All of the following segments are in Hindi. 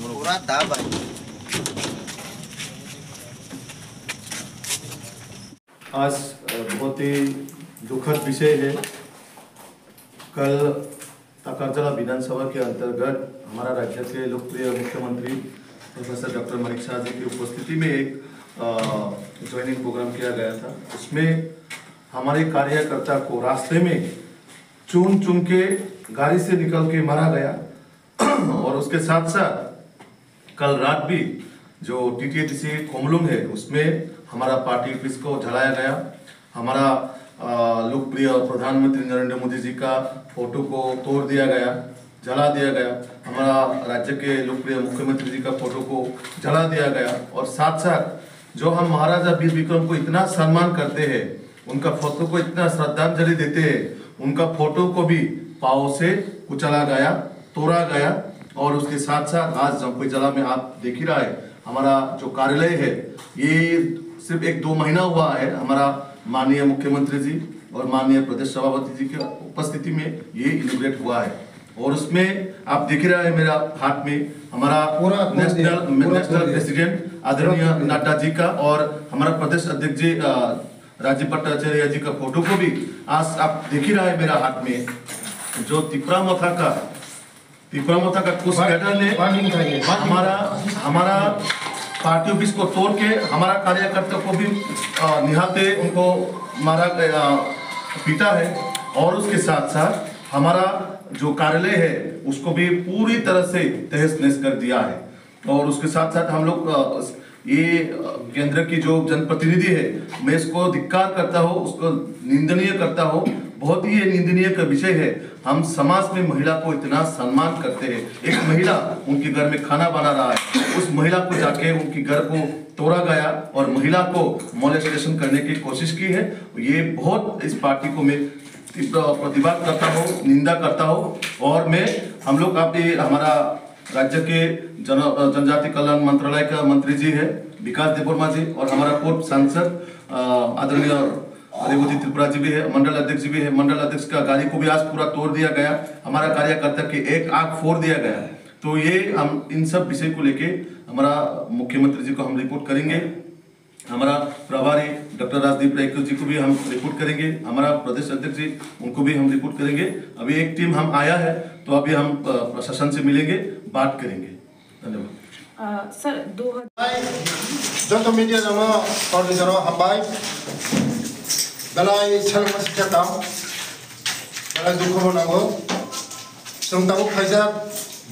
पूरा दाब है। आज बहुत ही दुखद विषय है। कल ताकारजला विधानसभा के अंतर्गत हमारा राज्य के लोकप्रिय मुख्यमंत्री प्रोफेसर डॉक्टर मानिक शाह जी की उपस्थिति में एक ज्वाइनिंग प्रोग्राम किया गया था। उसमें हमारे कार्यकर्ता को रास्ते में चुन चुन के गाड़ी से निकल के मारा गया और उसके साथ साथ कल रात भी जो टीटीएटीसी कोमलुंग है उसमें हमारा पार्टी ऑफिस को जलाया गया। हमारा लोकप्रिय प्रधानमंत्री नरेंद्र मोदी जी का फोटो को तोड़ दिया गया, जला दिया गया। हमारा राज्य के लोकप्रिय मुख्यमंत्री जी का फोटो को जला दिया गया और साथ साथ जो हम महाराजा वीर विक्रम को इतना सम्मान करते हैं, उनका फोटो को इतना श्रद्धांजलि देते हैं, उनका फोटो को भी पाँव से कुचला गया, तोड़ा गया। और उसके साथ साथ आज जमपुई जिला में आप देख ही रहा है, हमारा जो कार्यालय है ये सिर्फ 1-2 महीना हुआ है। हमारा माननीय मुख्यमंत्री जी और माननीय प्रदेश सभापति जी की उपस्थिति में ये इनॉग्रेट हुआ है। और उसमें आप देख रहे हैं मेरा हाथ में हमारा नेशनल प्रेसिडेंट आदरणीय नड्डा जी का और हमारा प्रदेश अध्यक्ष जी राजीव भट्टाचार्य जी का फोटो को भी आज आप देख ही रहा है मेरा हाथ में। जो तिपरामथा का कुछ कैडर ने हमारा पार्टी ऑफिस को तोड़ के हमारा कार्यकर्ता को भी निहाते उनको मारा गया, पीटा है। और उसके साथ साथ हमारा जो कार्यालय है उसको भी पूरी तरह से तहस नहस कर दिया है। और उसके साथ साथ हम लोग ये केंद्र की जो जनप्रतिनिधि है, मैं इसको धिक्कार करता हूँ, उसको निंदनीय करता हूँ। बहुत ही ये निंदनीय का विषय है। हम समाज में महिला को इतना सम्मान करते हैं। एक महिला उनके घर में खाना बना रहा है, उस महिला को जाके उनके घर को तोड़ा गया और महिला को मोलेस्टेशन करने की कोशिश की है। ये बहुत इस पार्टी को मैं प्रतिवाद करता हूँ, निंदा करता हूँ। और मैं हम लोग आप हमारा राज्य के जनजाति कल्याण मंत्रालय का मंत्री जी है विकास देबबर्मा जी और हमारा पूर्व सांसद आदरणीय रेवती त्रिपुरा जी भी है, मंडल अध्यक्ष जी भी है। मंडल अध्यक्ष का गाड़ी को भी आज पूरा तोड़ दिया गया, हमारा कार्यकर्ता के एक आंख फोड़ दिया गया। तो ये हम इन सब विषय को लेके हमारा मुख्यमंत्री जी को हम रिपोर्ट करेंगे, हमारा प्रभारी डॉक्टर राजदीप राय जी को भी हम रिपोर्ट करेंगे, हमारा प्रदेश अध्यक्ष जी उनको भी हम रिपोर्ट करेंगे। अभी एक टीम हम आया है तो अभी हम प्रशासन से मिलेंगे, बात करेंगे। धन्यवाद सर। जो तो मीडिया जमा और निजरो हबाई गलाई छल मस्के काम गलाई दुख हो नागो संतामु खाइजा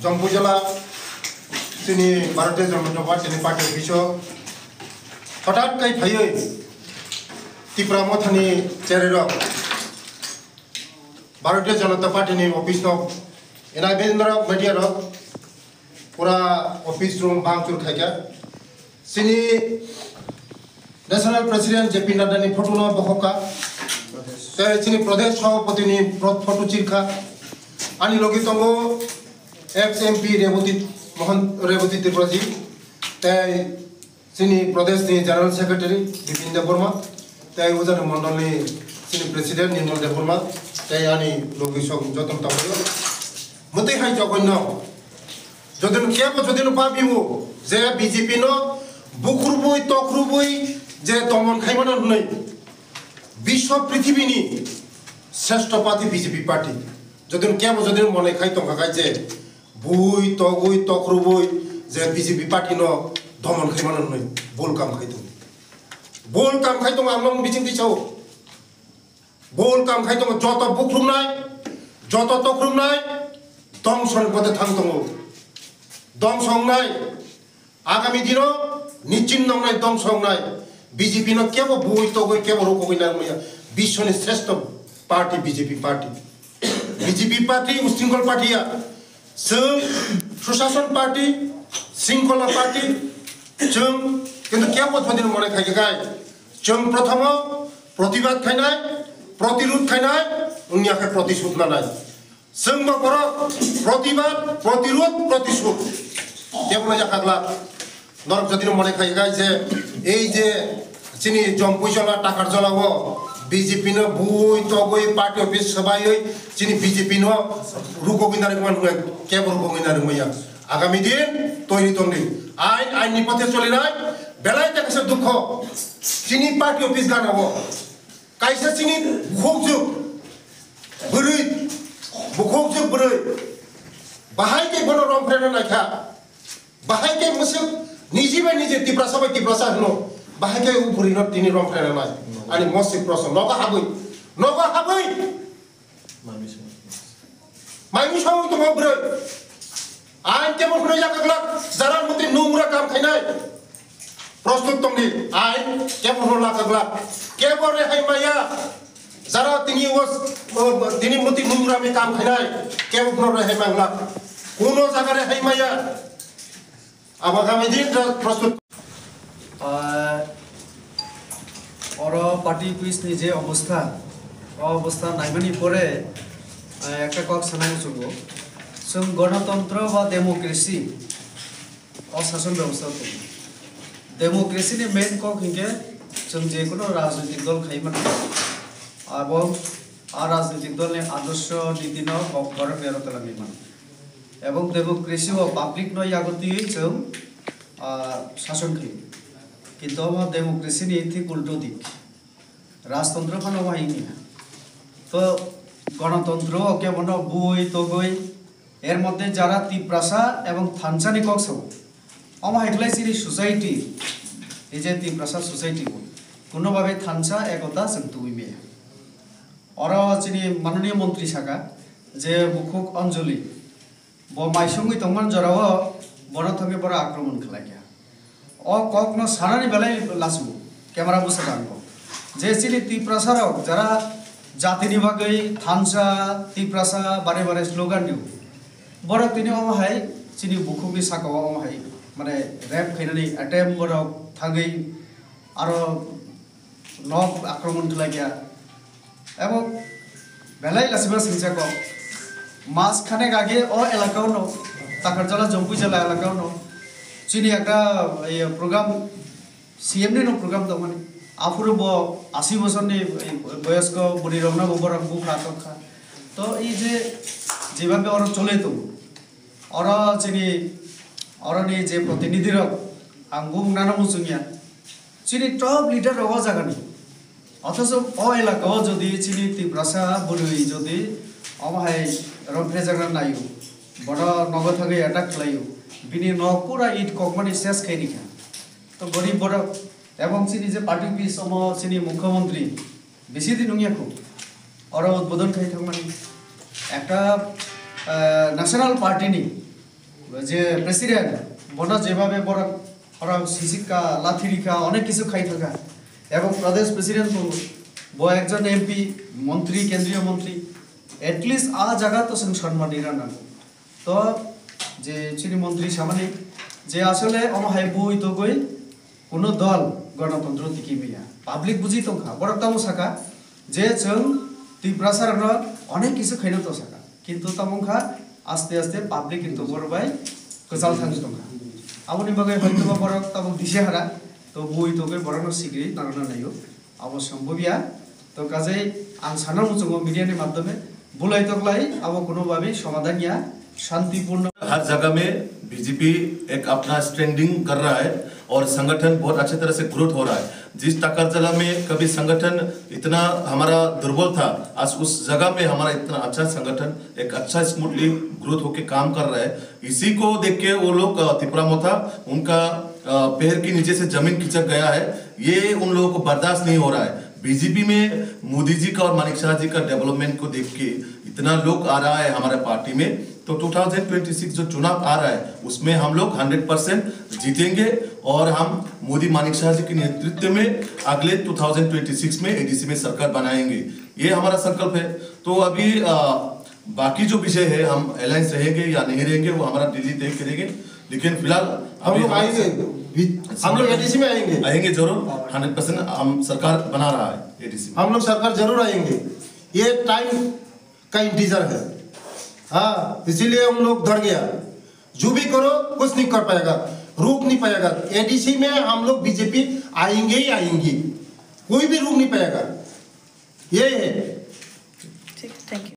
जम्पु जिला सिनी Bharatiya Janata party party officio हठात कई भाई त्रिपुरा मथानी चेरेर Bharatiya Janata party office एनाबेन्द्र media पूरा ऑफिस रूम भांगचुर खाइजा सिनी नेशनल प्रेसिडेंट जेपी नड्डा नि फोटो न बहका सिनी प्रदेश सभापति नि फोटो चिरखा आनी लोगी तंगो एक्स एमपी रेवती त्रिपुरा जी तय सिनी प्रदेश नि जनरल सेक्रेटरी बिपिन देबबर्मा तय उजन मंडल नि सिनी प्रेसिडेंट निर्मल देबबर्मा तय आनी लोगी सब जतन तंगो मते हाय जगन्य जदन केबो जदन पाबिमु जे बीजेपी नो बुखुरबुई तखरुबुई जे दमन खाइमान नै विश्व पृथ्वीनि श्रेष्ठ पार्टी बीजेपी पार्टी जदन केबो जदन मने खाइ तंगा जे बुई तखरुबुई जे बीजेपी पार्टी नो दमन खाइमान नै बोल काम खाइतो आमन बिचिं दिछौ बोल काम खाइतो जत बुखरुमनाय जत तखरुमनाय दंसन पदे थांतंगो दंसंनाय आगामी दिनों निश्चिन्न नंगनाय दंसंनाय बीजेपी न केवो बुई तो गई केवो रोको गई ना मैया विश्व ने श्रेष्ठ पार्टी बीजेपी पार्टी उस्तिंगल पार्टी या सुशासन पार्टी श्रृंखला पार्टी किंतु केवो थदिन मने खाइ गाय प्रथम प्रतिवाद खाइनाय प्रतिरोध खाइनाय उन्या के प्रतिशोध नानाय संग पर प्रतिवाद प्रतिरोध प्रतिशोध केवल जाखागला नरक जदिन मने खाइ गाय जे चिनी जम्पुई जला टाकार जलावो बीजेपी न बुई तगई पार्टी ऑफिस सबाई चिनी बीजेपी न रुको गिनारे मान हुए केबो रुको गिनारे मैया आगामी दिन तैरी दंनि आइननि पथे चलिनाय बेलाय ताकासे दुख चिनि पार्टी अफिस गानावो कायसे चिनि बुखौजुग बोरै बाहाय के बनो रमफ्रेना नायखा बाहाय के मुसुक निजी बाय निजे तिप्रासा हनो बाहाय के उपुरिनो तिनि रमफ्रेना नाय आणि मसिक प्रश्न नगा हाबै माइनु साउ तो बोरै आइन के मफनो याकला जारा मते नोंरा काम खाइनाय प्रस्तुत दंनि आइन के मफनो लाकला के बरे हायमाया जारा तिनि मते नोंरा में काम खाइनाय के मफनो रहे मांगला कोनो जागा रे हायमाया आगामी दिन प्रस्तुत और पार्टी कुइज नि जे अवस्था नायमानि परे একটা কক সানানো চলবো जों गणतंत्र बा डेमोक्रेसी और शासन व्यवस्था तो डेमोक्रेसी ने मेन कक हिंगे जों जेकुनो राजनीतिक दल खाइमान এবং আর রাজনৈতিক দল আদর্শ নীতি ন বড় বেরতলা নিমান এবং ডেমোক্রেসি ও পাবলিক নয় আগতি जों শাসন খাই কিন্তু আমার ডেমোক্রেসি নি ঠিক উল্টো দিক রাজতন্ত্র খানো বাহিনী তো गणतंत्र के बनो बुई तगई एर मध्य जरा तिप्रासा एवं थानसानी कक सब अमा हेटलाई सिरि सोसाइटी जे तिप्रासा सोसाइटी कोनो भाबे थानसा एकता संतुइमे और चिनि माननीय मंत्री साका जे मुखुक अंजलि ब माइसंगि तंगमान जराव बनथंगे पर आक्रमण खलाया अ कक न सानानि बेलाय लासु कैमरा बुसागांगो जे चिनि तिप्रासा रक जरा जाति निबागै थानसा तिप्रासा बारे बारे स्लोगान दिउ बरक तिनि अमाहाय चिनि बुखुमनि साकाव अमाहाय माने रैप खैनानै अटेम्प बरक थागै आरो नक आक्रमण खलाया एवं बेलाय लासिबा सिंचाक मास खाने आगे अ एलाकाव न ताकारजला जम्पु जला एलाकाव न चिनि एकटा प्रोग्राम सीएम नि न प्रोग्राम दं माने आफुरब 80 বছরনি বয়স্ক বুড়ি রমনা গোবরক বুখা তখা তো এই যে যেভাবে ওরা চলে তো ওরা চিনি অরনি যে প্রতিনিধির আঙ্গু নানা মুসুঙিয়া চিনি টপ লিডার রওয়া জাগানি অথচ অ এলাকাও যদি চিনি তিপ্রাসা বুড়ি যদি অমাহাই রফরে জাগা নাইও বড় নগ থাকে অ্যাটাক খালাইও বিনি নকুরা ইট ককমানি শেষ খাইনিখা তো গরিব বড় এবং চিনি যে পার্টি পিস সম চিনি মুখ্যমন্ত্রী বেশি দিন খুব और उद्बोधन खाई थांगमानि একটা ন্যাশনাল পার্টি নি যে প্রেসিডেন্ট বড় যেভাবে বড় ওরা সিসিকা লাথিরিকা অনেক কিছু খাই থাকা এবং প্রদেশ প্রেসিডেন্ট ব একজন এমপি মন্ত্রী কেন্দ্রীয় মন্ত্রী এটলিস্ট আ জায়গা তো সম্মান নিরানা তো যে চিনি মন্ত্রী সামনে যে আসলে অমাহাই বই তো গই কোনো দল गणतंत्र दिखी मिया पब्लिक बुझी तो खा बड़ा तमो सका जे जों तिप्रासार र अनेक किछु खैनो तो सका किंतु तमोखा आस्ते आस्ते पब्लिक किंतु बरबाय गजाल थांनि तो खा आबनि बगे हयतो बरक तमो दिसे हारा तो बुई तो गय बरनो सिग्रि नारना नायो अब सम्भविया तो काजै आं साना मुचंगो मीडिया नि माध्यमे बुलाई तकलाई अब कोनो भाबे समाधान या शांतिपूर्ण हर जगह में बीजेपी एक अपना स्टैंडिंग कर रहा है और संगठन बहुत अच्छी तरह से ग्रोथ हो रहा है। जिस टाकरजला में कभी संगठन इतना हमारा दुर्बल था, आज उस जगह में हमारा इतना अच्छा संगठन एक अच्छा स्मूथली ग्रोथ होके काम कर रहा है। इसी को देख के वो लोग तिपरामोथा उनका पैर के नीचे से जमीन खिंचक गया है। ये उन लोगों को बर्दाश्त नहीं हो रहा है। बीजेपी में मोदी जी का और मानिक शाह जी का डेवलपमेंट को देख के इतना लोग आ रहा है हमारे पार्टी में, तो 2026 जो चुनाव आ रहा है उसमें हम लोग 100% जीतेंगे और हम मोदी मानिक शाह जी के नेतृत्व में अगले 2026 में एडीसी में सरकार बनाएंगे, ये हमारा संकल्प है। तो अभी बाकी जो विषय है हम अलायंस रहेंगे या नहीं रहेंगे वो हमारा दिल्ली तय करेंगे, लेकिन फिलहाल हम लोग आएंगे, हम लोग एडीसी में आएंगे जरूर। 100% हम सरकार बना रहा है एडीसी में, हम लोग सरकार जरूर आएंगे। ये टाइम का इंतजार है, हाँ, इसीलिए हम लोग डर गया। जो भी करो कुछ नहीं कर पाएगा, रोक नहीं पाएगा। एडीसी में हम लोग बीजेपी आएंगे ही आएंगे, कोई भी रोक नहीं पाएगा। ये है। ठीक, थैंक यू।